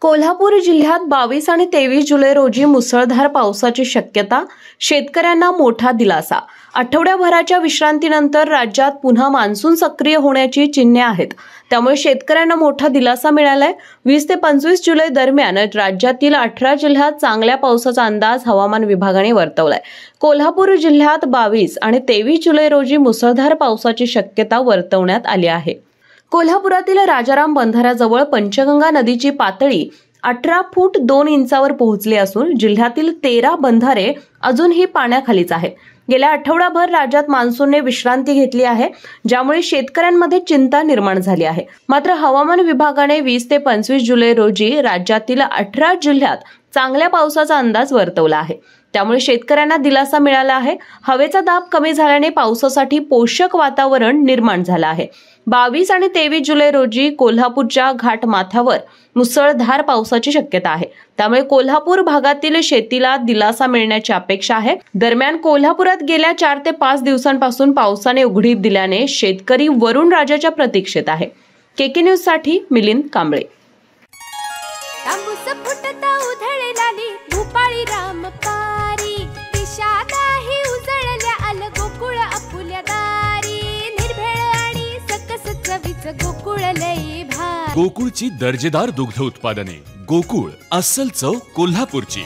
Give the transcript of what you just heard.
कोल्हापूर जिल्ह्यात 22 आणि 23 जुलै रोजी मुसळधार पावसाची शक्यता, शेतकऱ्यांना मोठा दिलासा। आठवड्याभराच्या विश्रांतीनंतर राज्यात पुन्हा मान्सून सक्रिय होण्याची चिन्हे आहेत। त्यामुळे शेतकऱ्यांना मोठा दिलासा मिळालाय। 20 ते 25 जुलै दरम्यान राज्यातील 18 जिल्ह्यात चांगल्या पावसाचा अंदाज हवामान विभागाने वर्तवलाय। कोल्हापूर जिल्ह्यात 22 आणि 23 जुलै रोजी मुसळधार पावसाची शक्यता वर्तवण्यात आली आहे। कोल्हापुरातील राजाराम बंधाऱ्याजवळ पंचगंगा नदीची पातळी 18 फूट 2 इंचावर पोहोचली असून जिल्ह्यातील 13 बंधारे अजूनही पाण्याखालीच आहेत। गेल्या आठवडाभर राज्यात मान्सूनने विश्रांती घेतली आहे, ज्यामुळे शेतकऱ्यांमध्ये चिंता निर्माण झाली आहे। मात्र हवामान विभागाने 20 ते 25 जुलै रोजी राज्यातील 18 जिल्ह्यात चांगल्या पावसाचा अंदाज वर्तवला आहे। त्यामुळे शेतकऱ्यांना दिलासा मिळाला आहे। हवेचा दाब कमी झाल्याने पावसासाठी पोषक वातावरण निर्माण झालं आहे। 22 आणि 23 जुलै रोजी कोल्हापूरच्या घाटमाथ्यावर मुसळधार पावसाची शक्यता आहे। त्यामुळे कोल्हापूर भागातील शेतीला दिलासा मिळण्याची अपेक्षा आहे। दरम्यान कोल्हापुरात गेल्या 4 ते 5 दिवसांपासून पावसाने उघडीप दिल्याने शेतकरी वरुण राजाच्या प्रतीक्षेत आहे। केके न्यूज साठी मिलिंद कांबळे। गोकुळची दर्जेदार दुग्ध उत्पादने। गोकुळ, अस्सल चव कोल्हापूरची।